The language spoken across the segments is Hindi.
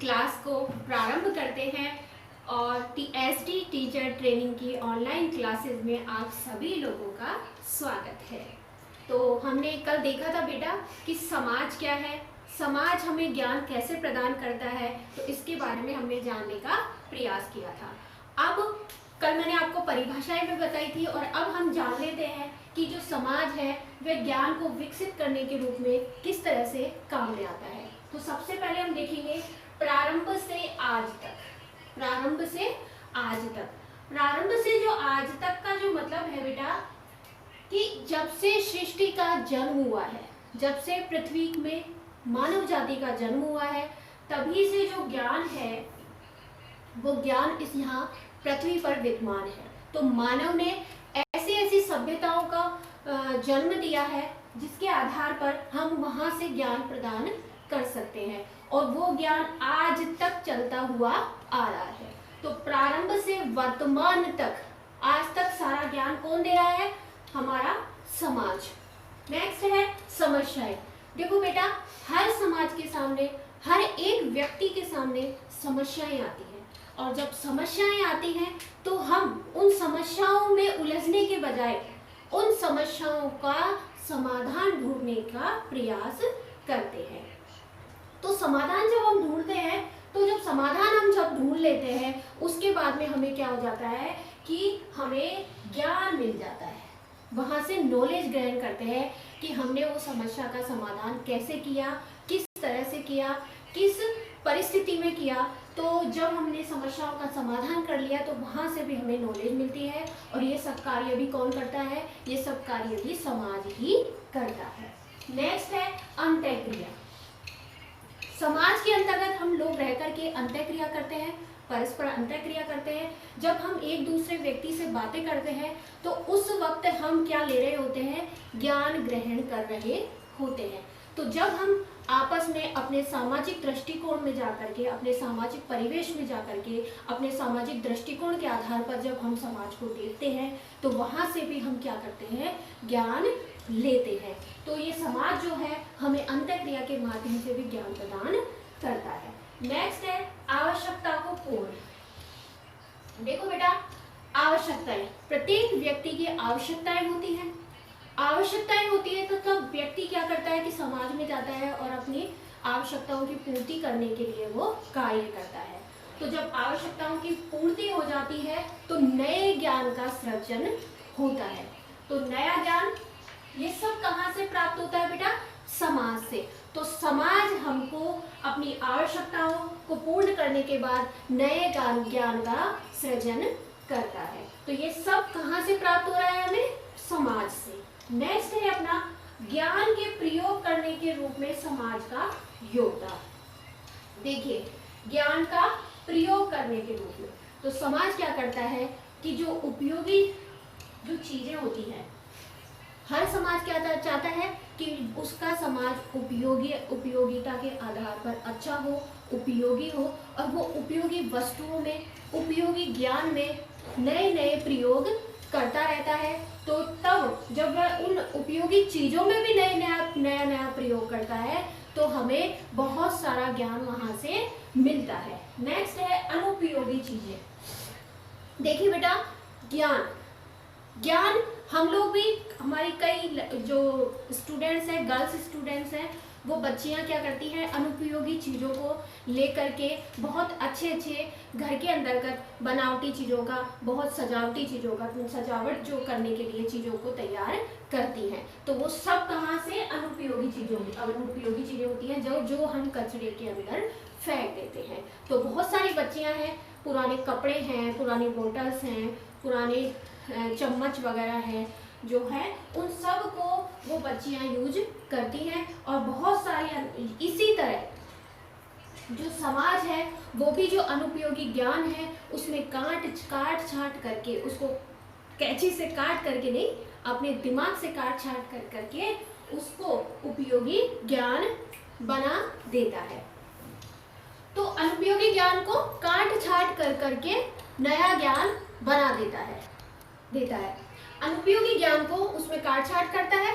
क्लास को प्रारंभ करते हैं और टीएसटी टीचर ट्रेनिंग की ऑनलाइन क्लासेस में आप सभी लोगों का स्वागत है। तो हमने कल देखा था बेटा कि समाज क्या है, समाज हमें ज्ञान कैसे प्रदान करता है, तो इसके बारे में हमने जानने का प्रयास किया था। अब कल मैंने आपको परिभाषाएं भी बताई थी और अब हम जान लेते हैं कि जो समाज है वह ज्ञान को विकसित करने के रूप में किस तरह से काम में आता है। तो सबसे पहले हम देखेंगे प्रारंभ से आज तक। प्रारंभ से आज तक, प्रारंभ से जो आज तक का जो मतलब है बेटा कि जब से सृष्टि का जन्म हुआ है, जब से पृथ्वी में मानव जाति का जन्म हुआ है, तभी से जो ज्ञान है वो ज्ञान इस यहाँ पृथ्वी पर विद्यमान है। तो मानव ने ऐसी ऐसी सभ्यताओं का जन्म दिया है जिसके आधार पर हम वहां से ज्ञान प्रदान कर सकते हैं और वो ज्ञान आज तक चलता हुआ आ रहा है। तो प्रारंभ से वर्तमान तक, आज तक सारा ज्ञान कौन दे रहा है? हमारा समाज। नेक्स्ट है समस्याएं। देखो बेटा, हर समाज के सामने, हर एक व्यक्ति के सामने समस्याएं आती हैं और जब समस्याएं आती हैं तो हम उन समस्याओं में उलझने के बजाय उन समस्याओं का समाधान ढूंढने का प्रयास करते हैं। तो समाधान जब हम ढूंढते हैं, तो जब समाधान हम जब ढूंढ लेते हैं उसके बाद में हमें क्या हो जाता है कि हमें ज्ञान मिल जाता है। वहां से नॉलेज ग्रहण करते हैं कि हमने वो समस्या का समाधान कैसे किया, किस तरह से किया, किस परिस्थिति में किया। तो जब हमने समस्याओं का समाधान कर लिया तो वहां से भी हमें नॉलेज मिलती है और ये सब कार्य भी कौन करता है? ये सब कार्य भी समाज ही करता है। नेक्स्ट है अंतःक्रिया। समाज के अंतर्गत हम लोग रह करके अंतःक्रिया करते हैं, परस्पर अंतःक्रिया करते हैं। जब हम एक दूसरे व्यक्ति से बातें करते हैं तो उस वक्त हम क्या ले रहे होते हैं? ज्ञान ग्रहण कर रहे होते हैं। तो जब हम आपस में अपने सामाजिक दृष्टिकोण में जाकर के, अपने सामाजिक परिवेश में जाकर के, अपने सामाजिक दृष्टिकोण के आधार पर जब हम समाज को देखते हैं तो वहां से भी हम क्या करते हैं? ज्ञान लेते हैं। तो ये समाज जो है हमें अंतःक्रिया के माध्यम से भी ज्ञान प्रदान करता है। नेक्स्ट है आवश्यकता को पूर्ण। देखो बेटा, आवश्यकताएं, प्रत्येक व्यक्ति की आवश्यकताएं होती हैं। आवश्यकताएं होती है तो तब व्यक्ति क्या करता है कि समाज में जाता है और अपनी आवश्यकताओं की पूर्ति करने के लिए वो कार्य करता है। तो जब आवश्यकताओं की पूर्ति हो जाती है तो नए ज्ञान का सृजन होता है। तो नया ज्ञान ये सब कहाँ से प्राप्त होता है बेटा? समाज से। तो समाज हमको अपनी आवश्यकताओं को पूर्ण करने के बाद नए ज्ञान का सृजन करता है। तो ये सब कहाँ से प्राप्त हो रहा है? हमें समाज से। नेक्स्ट है अपना ज्ञान के प्रयोग करने के रूप में समाज का योगदान। देखिए, ज्ञान का प्रयोग करने के रूप में तो समाज क्या करता है कि जो उपयोगी जो चीजें होती हैं, हर समाज क्या चाहता है कि उसका समाज उपयोगिता के आधार पर अच्छा हो, उपयोगी हो और वो उपयोगी वस्तुओं में, उपयोगी ज्ञान में नए नए प्रयोग करता रहता है। तो तब जब वह उन उपयोगी चीजों में भी नया नया प्रयोग करता है तो हमें बहुत सारा ज्ञान वहां से मिलता है। नेक्स्ट है अनुपयोगी चीजें। देखिए बेटा, ज्ञान हम लोग भी, हमारी कई जो स्टूडेंट्स हैं, गर्ल्स स्टूडेंट्स हैं, वो बच्चियां क्या करती हैं? अनुपयोगी चीज़ों को लेकर के बहुत अच्छे अच्छे घर के अंतर्गत बनावटी चीज़ों का, बहुत सजावटी चीज़ों का, सजावट जो करने के लिए चीज़ों को तैयार करती हैं। तो वो सब कहाँ से? अनुपयोगी चीज़ों में। अनुपयोगी चीज़ें होती हैं जो हम कचरे के अंदर फेंक देते हैं। तो बहुत सारी बच्चियाँ हैं, पुराने कपड़े हैं, पुरानी बोटल्स हैं, पुराने चम्मच वगैरह हैं जो है, उन सब को वो बच्चियां यूज करती हैं। और बहुत सारी इसी तरह जो समाज है वो भी जो अनुपयोगी ज्ञान है उसमें काट छाट करके, उसको कैंची से काट करके नहीं, अपने दिमाग से काट छाट कर करके उसको उपयोगी ज्ञान बना देता है। तो अनुपयोगी ज्ञान को काट छाट कर करके नया ज्ञान बना देता है। अनुपयोगी ज्ञान को उसमें काट छाट करता है,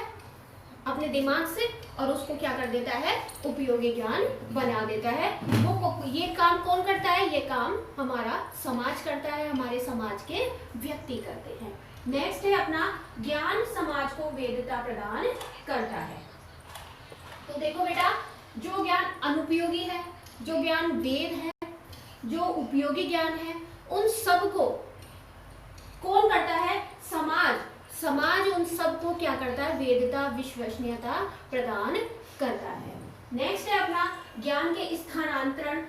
अपने दिमाग से और उसको क्या कर देता है, उपयोगी ज्ञान बना देता है। वो ये काम कौन करता है, ये काम हमारा समाज करता है, हमारे समाज के व्यक्ति करते हैं। नेक्स्ट है अपना ज्ञान समाज को वेदता प्रदान करता है। तो देखो बेटा, जो ज्ञान अनुपयोगी है, जो ज्ञान वेद है, जो उपयोगी ज्ञान है, उन सब को कौन करता है, समाज। समाज उन सब को क्या करता है, वेदता विश्वसनीयता प्रदान करता है। नेक्स्ट है अपना ज्ञान के स्थानांतरण,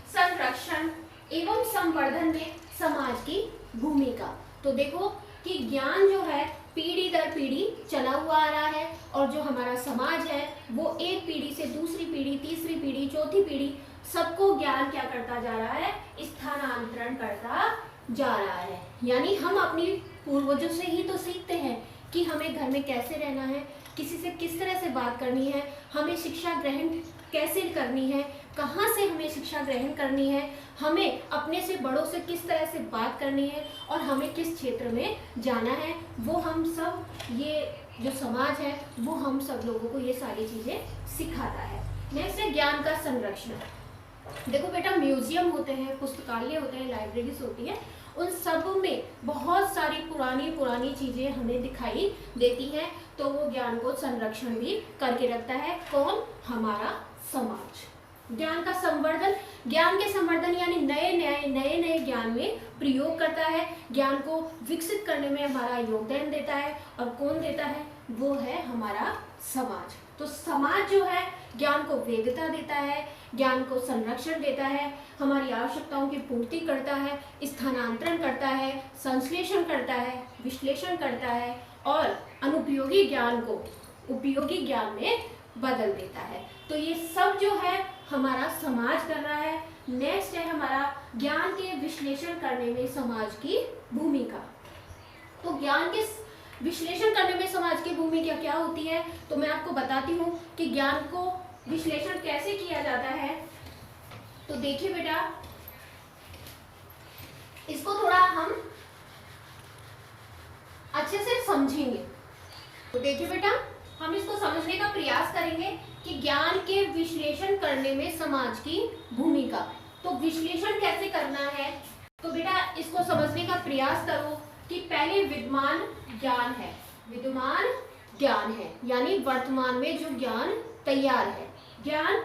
संरक्षण एवं संवर्धन में समाज की भूमिका। तो देखो कि ज्ञान जो है पीढ़ी दर पीढ़ी चला हुआ आ रहा है, और जो हमारा समाज है वो एक पीढ़ी से दूसरी पीढ़ी, तीसरी पीढ़ी, चौथी पीढ़ी, सबको ज्ञान क्या करता जा रहा है, स्थानांतरण करता जा रहा है। यानी हम अपनी पूर्वजों से ही तो सीखते हैं कि हमें घर में कैसे रहना है, किसी से किस तरह से बात करनी है, हमें शिक्षा ग्रहण कैसे करनी है, कहाँ से हमें शिक्षा ग्रहण करनी है, हमें अपने से बड़ों से किस तरह से बात करनी है, और हमें किस क्षेत्र में जाना है। वो हम सब, ये जो समाज है वो हम सब लोगों को ये सारी चीज़ें सिखाता है। नेक्स्ट है ज्ञान का संरक्षण। देखो बेटा, म्यूजियम होते हैं, पुस्तकालय होते हैं, लाइब्रेरीज होती है, उन सब में बहुत सारी पुरानी पुरानी चीज़ें हमें दिखाई देती हैं, तो वो ज्ञान को संरक्षण भी करके रखता है। कौन, हमारा समाज। ज्ञान का संवर्धन, ज्ञान के संवर्धन यानी नए ज्ञान में प्रयोग करता है, ज्ञान को विकसित करने में हमारा योगदान देता है। और कौन देता है, वो है हमारा समाज। तो समाज जो है ज्ञान को वेदता देता है, ज्ञान को संरक्षण देता है, हमारी आवश्यकताओं की पूर्ति करता है, स्थानांतरण करता है, संश्लेषण करता है, विश्लेषण करता है, और अनुपयोगी ज्ञान को उपयोगी ज्ञान में बदल देता है। तो ये सब जो है हमारा समाज कर रहा है। नेक्स्ट है हमारा ज्ञान के विश्लेषण करने में समाज की भूमिका। तो ज्ञान के विश्लेषण करने में समाज की भूमिका क्या होती है, तो मैं आपको बताती हूँ कि ज्ञान को विश्लेषण कैसे किया जाता है। तो देखिए बेटा, इसको थोड़ा हम अच्छे से समझेंगे। तो देखिए बेटा, हम इसको समझने का प्रयास करेंगे कि ज्ञान के विश्लेषण करने में समाज की भूमिका। तो विश्लेषण कैसे करना है, तो बेटा इसको समझने का प्रयास करो कि पहले विद्यमान ज्ञान है, विद्यमान ज्ञान है यानी वर्तमान में जो ज्ञान तैयार है, ज्ञान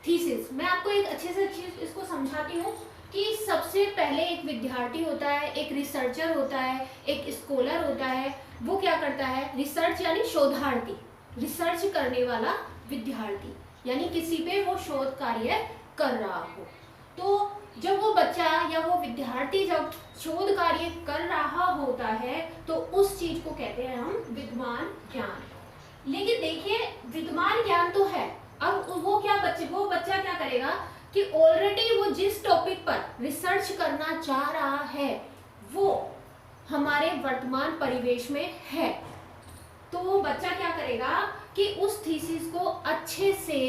थीसिस। मैं आपको एक अच्छे से इसको समझाती हूँ कि सबसे पहले एक विद्यार्थी होता है, एक रिसर्चर होता है, एक स्कॉलर होता है। वो क्या करता है, रिसर्च यानी शोधार्थी, रिसर्च करने वाला विद्यार्थी, यानी किसी पे वो शोध कार्य कर रहा हो। तो जब वो बच्चा या वो विद्यार्थी जब शोध कार्य कर रहा होता है तो उस चीज को कहते हैं हम विद्यमान ज्ञान। लेकिन देखिए, विद्यमान ज्ञान तो है, अब वो बच्चा क्या करेगा कि ऑलरेडी वो जिस टॉपिक पर रिसर्च करना चाह रहा है वो हमारे वर्तमान परिवेश में है, तो वो बच्चा क्या करेगा कि उस थीसिस को अच्छे से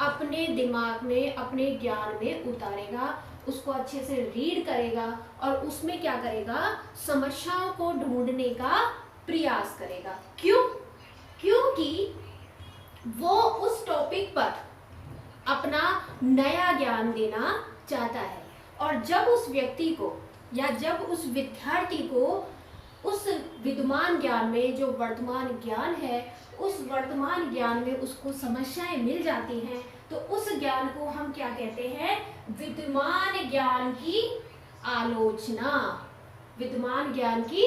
अपने दिमाग में, अपने ज्ञान में उतारेगा, उसको अच्छे से रीड करेगा और उसमें क्या करेगा, समस्याओं को ढूंढने का प्रयास करेगा। क्यों? क्योंकि वो उस टॉपिक पर अपना नया ज्ञान देना चाहता है। और जब उस व्यक्ति को या जब उस विद्यार्थी को उस विद्यमान ज्ञान में, जो वर्तमान ज्ञान है, उस वर्तमान ज्ञान में उसको समस्याएं मिल जाती हैं, तो उस ज्ञान को हम क्या कहते हैं, विद्यमान ज्ञान की आलोचना। विद्यमान ज्ञान की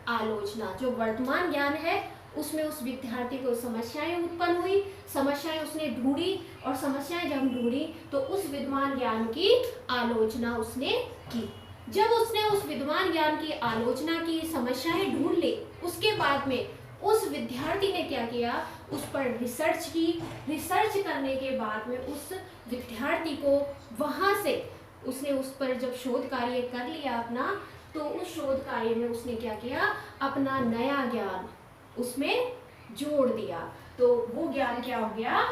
आलोचना, जो वर्तमान ज्ञान है उसमें उस विद्यार्थी को समस्याएं उत्पन्न हुई, समस्याएं उसने ढूंढी, और समस्याएं जब ढूंढी तो उस विद्यमान ज्ञान की आलोचना उसने की। जब उसने उस विद्यमान ज्ञान की आलोचना की, समस्याएं ढूंढ ली, उसके बाद में उस विद्यार्थी ने क्या किया, उस पर रिसर्च की। रिसर्च करने के बाद में उस विद्यार्थी को वहाँ से उसने उस पर जब शोध कार्य कर लिया अपना, तो उस शोध कार्य में उसने क्या किया, अपना नया ज्ञान उसमें जोड़ दिया। तो वो ज्ञान क्या हो गया,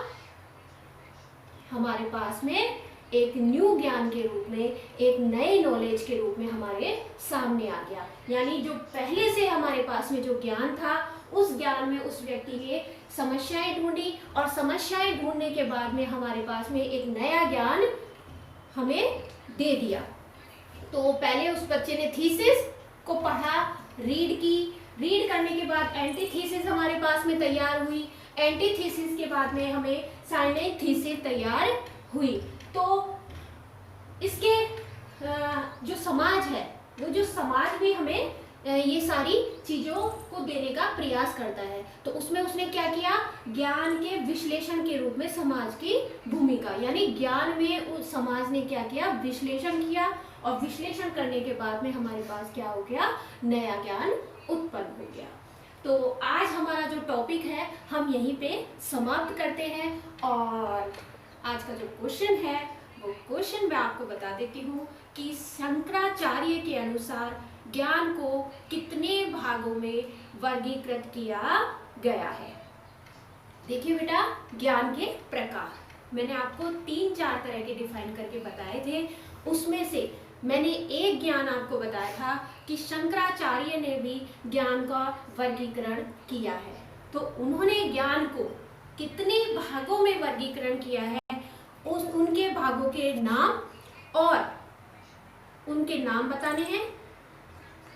हमारे पास में एक न्यू ज्ञान के रूप में, एक नए नॉलेज के रूप में हमारे सामने आ गया। यानी जो पहले से हमारे पास में जो ज्ञान था उस ज्ञान में उस व्यक्ति ने समस्याएं ढूंढी और समस्याएं ढूंढने के बाद में हमारे पास में एक नया ज्ञान हमें दे दिया। तो पहले उस बच्चे ने थीसिस को पढ़ा, रीड की, रीड करने के बाद एंटीथीसिस हमारे पास में तैयार हुई, एंटीथीसिस के बाद में हमें साइनेथीसिस तैयार हुई। तो इसके जो समाज है, वो जो समाज भी हमें ये सारी चीज़ों को देने का प्रयास करता है। तो उसमें उसने क्या किया, ज्ञान के विश्लेषण के रूप में समाज की भूमिका, यानी ज्ञान में उस समाज ने क्या किया, विश्लेषण किया, और विश्लेषण करने के बाद में हमारे पास क्या हो गया, नया ज्ञान उत्पन्न हो गया। तो आज हमारा जो टॉपिक है हम यहीं पे समाप्त करते हैं। और आज का जो क्वेश्चन है वो क्वेश्चन मैं आपको बता देती हूँ कि शंकराचार्य के अनुसार ज्ञान को कितने भागों में वर्गीकृत किया गया है। देखिए बेटा, ज्ञान के प्रकार मैंने आपको 3-4 तरह के डिफाइन करके बताए थे। उसमें से मैंने एक ज्ञान आपको बताया था कि शंकराचार्य ने भी ज्ञान का वर्गीकरण किया है। तो उन्होंने ज्ञान को कितने भागों में वर्गीकरण किया है, उनके भागों के नाम और उनके नाम बताने हैं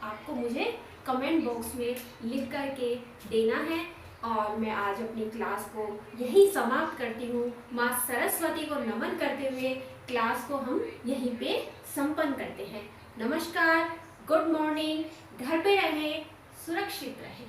आपको, मुझे कमेंट बॉक्स में लिख करके देना है। और मैं आज अपनी क्लास को यहीं समाप्त करती हूँ। माँ सरस्वती को नमन करते हुए क्लास को हम यहीं पे संपन्न करते हैं। नमस्कार, गुड मॉर्निंग, घर पे रहें, सुरक्षित रहें।